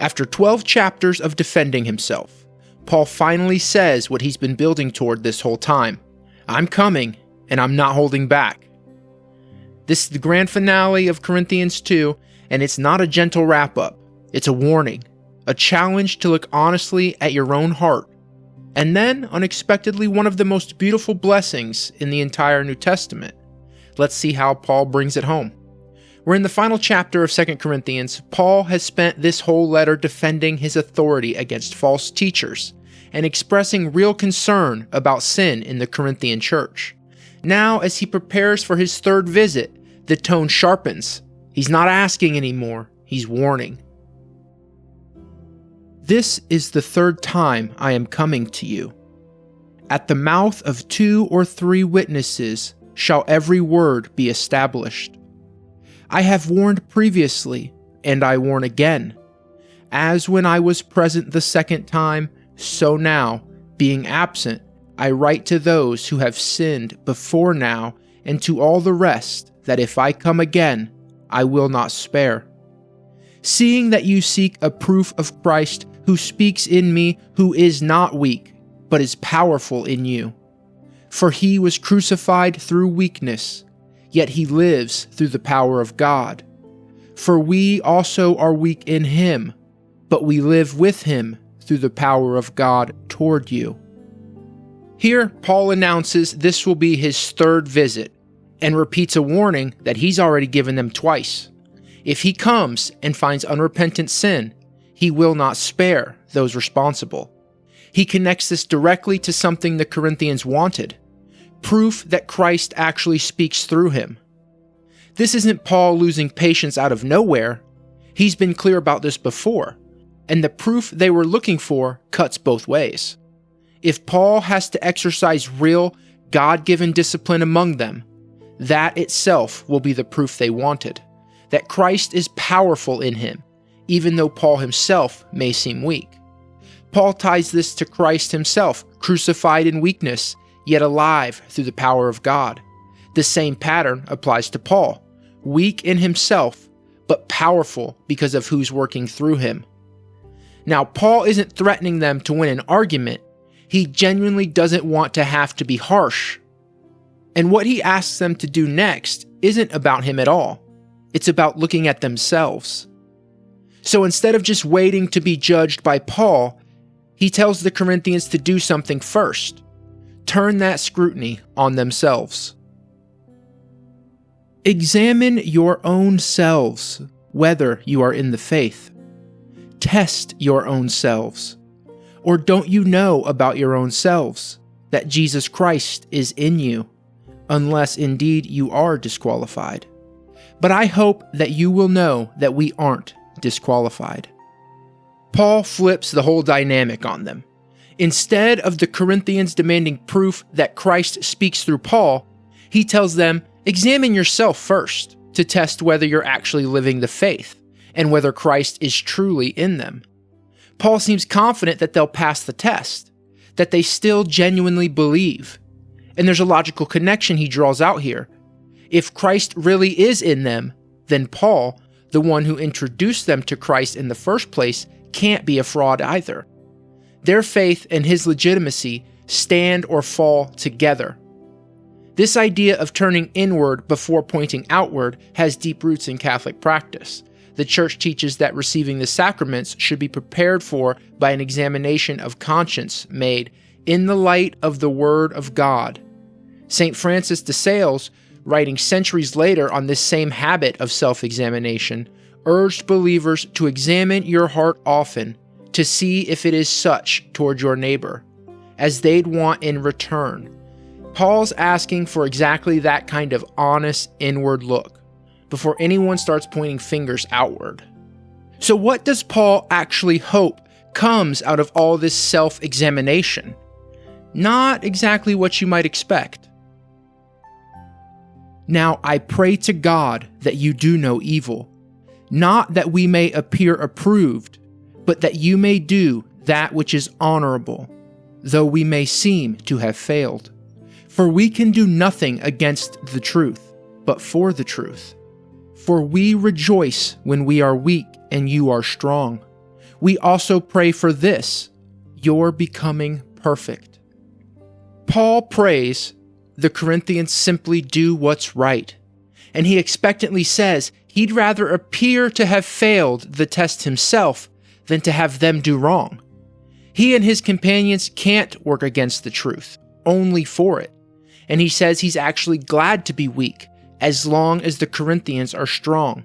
After 12 chapters of defending himself, Paul finally says what he's been building toward this whole time. I'm coming, and I'm not holding back. This is the grand finale of Corinthians 2, and it's not a gentle wrap-up. It's a warning, a challenge to look honestly at your own heart, and then, unexpectedly, one of the most beautiful blessings in the entire New Testament. Let's see how Paul brings it home. We're in the final chapter of 2 Corinthians. Paul has spent this whole letter defending his authority against false teachers and expressing real concern about sin in the Corinthian church. Now, as he prepares for his third visit, the tone sharpens. He's not asking anymore, he's warning. This is the third time I am coming to you. At the mouth of 2 or 3 witnesses shall every word be established. I have warned previously, and I warn again. As when I was present the second time, so now, being absent, I write to those who have sinned before now, and to all the rest, that if I come again, I will not spare. Seeing that you seek a proof of Christ, who speaks in me, who is not weak, but is powerful in you. For he was crucified through weakness, yet he lives through the power of God. For we also are weak in him, but we live with him through the power of God toward you. Here, Paul announces this will be his third visit, and repeats a warning that he's already given them twice. If he comes and finds unrepentant sin, he will not spare those responsible. He connects this directly to something the Corinthians wanted: proof that Christ actually speaks through him. This isn't Paul losing patience out of nowhere. He's been clear about this before, and the proof they were looking for cuts both ways. If Paul has to exercise real, God-given discipline among them, that itself will be the proof they wanted, that Christ is powerful in him, even though Paul himself may seem weak. Paul ties this to Christ himself, crucified in weakness, yet alive through the power of God. The same pattern applies to Paul, weak in himself, but powerful because of who's working through him. Now, Paul isn't threatening them to win an argument. He genuinely doesn't want to have to be harsh. And what he asks them to do next isn't about him at all. It's about looking at themselves. So instead of just waiting to be judged by Paul, he tells the Corinthians to do something first. Turn that scrutiny on themselves. Examine your own selves, whether you are in the faith. Test your own selves. Or don't you know about your own selves, that Jesus Christ is in you, unless indeed you are disqualified? But I hope that you will know that we aren't disqualified. Paul flips the whole dynamic on them. Instead of the Corinthians demanding proof that Christ speaks through Paul, he tells them, examine yourself first to test whether you're actually living the faith and whether Christ is truly in them. Paul seems confident that they'll pass the test, that they still genuinely believe. And there's a logical connection he draws out here. If Christ really is in them, then Paul, the one who introduced them to Christ in the first place, can't be a fraud either. Their faith and his legitimacy stand or fall together. This idea of turning inward before pointing outward has deep roots in Catholic practice. The Church teaches that receiving the sacraments should be prepared for by an examination of conscience made in the light of the Word of God. St. Francis de Sales, writing centuries later on this same habit of self-examination, urged believers to examine your heart often to see if it is such toward your neighbor, as they'd want in return. Paul's asking for exactly that kind of honest inward look before anyone starts pointing fingers outward. So what does Paul actually hope comes out of all this self-examination? Not exactly what you might expect. Now I pray to God that you do no evil, not that we may appear approved, but that you may do that which is honorable, though we may seem to have failed. For we can do nothing against the truth, but for the truth. For we rejoice when we are weak and you are strong, we also pray for this, your becoming perfect. Paul prays the Corinthians simply do what's right, and he expectantly says he'd rather appear to have failed the test himself than to have them do wrong. He and his companions can't work against the truth, only for it. And he says he's actually glad to be weak, as long as the Corinthians are strong.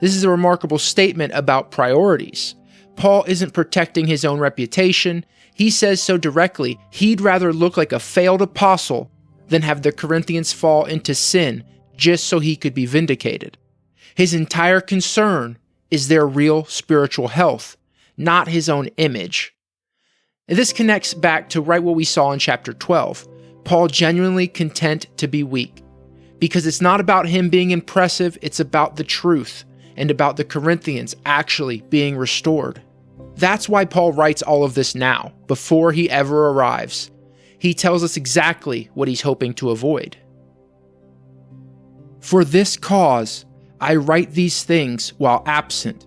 This is a remarkable statement about priorities. Paul isn't protecting his own reputation. He says so directly, he'd rather look like a failed apostle than have the Corinthians fall into sin just so he could be vindicated. His entire concern is their real spiritual health, not his own image. And this connects back to right what we saw in chapter 12. Paul genuinely content to be weak, because it's not about him being impressive, it's about the truth and about the Corinthians actually being restored. That's why Paul writes all of this now, before he ever arrives. He tells us exactly what he's hoping to avoid. For this cause I write these things while absent,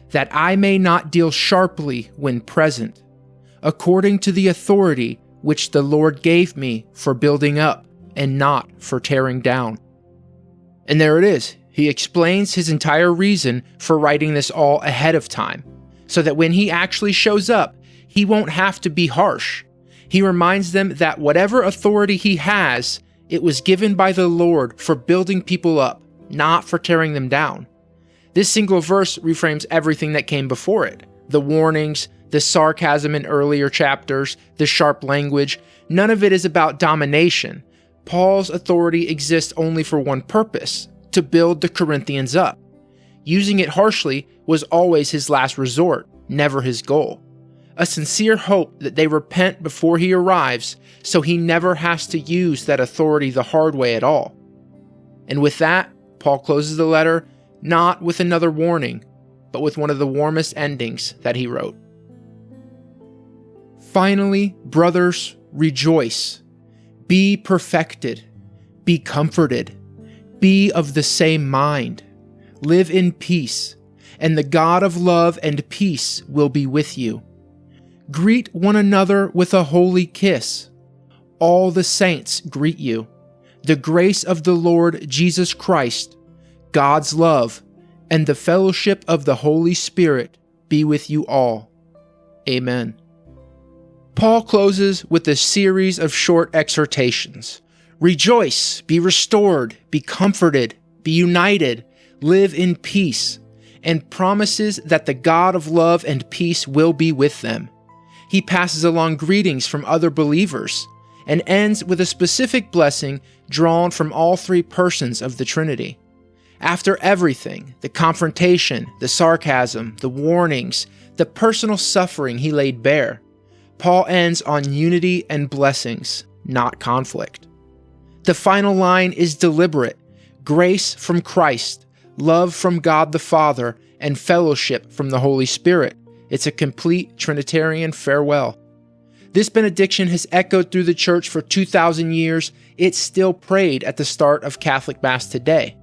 that I may not deal sharply when present, according to the authority which the Lord gave me for building up and not for tearing down. And there it is. He explains his entire reason for writing this all ahead of time, so that when he actually shows up, he won't have to be harsh. He reminds them that whatever authority he has, it was given by the Lord for building people up, not for tearing them down. This single verse reframes everything that came before it. The warnings, the sarcasm in earlier chapters, the sharp language, none of it is about domination. Paul's authority exists only for one purpose, to build the Corinthians up. Using it harshly was always his last resort, never his goal. A sincere hope that they repent before he arrives, so he never has to use that authority the hard way at all. And with that, Paul closes the letter, not with another warning, but with one of the warmest endings that he wrote. Finally, brothers, rejoice. Be perfected. Be comforted. Be of the same mind. Live in peace, and the God of love and peace will be with you. Greet one another with a holy kiss. All the saints greet you. The grace of the Lord Jesus Christ, God's love, and the fellowship of the Holy Spirit be with you all. Amen. Paul closes with a series of short exhortations. Rejoice, be restored, be comforted, be united, live in peace, and promises that the God of love and peace will be with them. He passes along greetings from other believers and ends with a specific blessing drawn from all three persons of the Trinity. After everything, the confrontation, the sarcasm, the warnings, the personal suffering he laid bare, Paul ends on unity and blessings, not conflict. The final line is deliberate: grace from Christ, love from God the Father, and fellowship from the Holy Spirit. It's a complete Trinitarian farewell. This benediction has echoed through the church for 2,000 years. It's still prayed at the start of Catholic Mass today.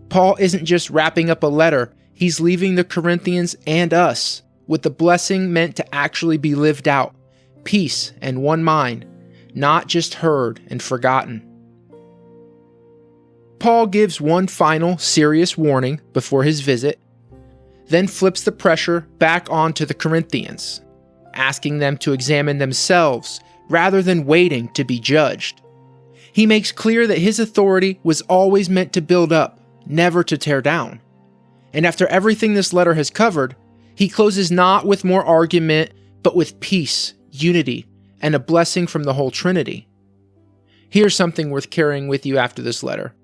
Paul isn't just wrapping up a letter, he's leaving the Corinthians and us with the blessing meant to actually be lived out. Peace and one mind, not just heard and forgotten. Paul gives one final serious warning before his visit, then flips the pressure back onto the Corinthians, asking them to examine themselves rather than waiting to be judged. He makes clear that his authority was always meant to build up, never to tear down. And after everything this letter has covered, he closes not with more argument, but with peace, unity, and a blessing from the whole Trinity. Here's something worth carrying with you after this letter.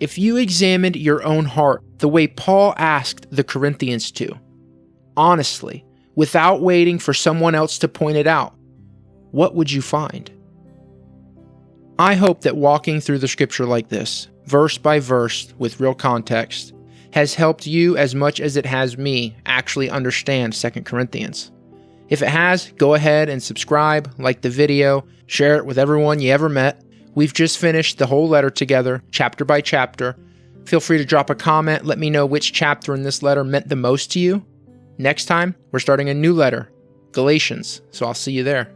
If you examined your own heart the way Paul asked the Corinthians to, honestly, without waiting for someone else to point it out, what would you find? I hope that walking through the scripture like this, verse by verse with real context, has helped you as much as it has me actually understand 2 Corinthians. If it has, go ahead and subscribe, like the video, share it with everyone you ever met. We've just finished the whole letter together, chapter by chapter. Feel free to drop a comment, let me know which chapter in this letter meant the most to you. Next time, we're starting a new letter, Galatians, so I'll see you there.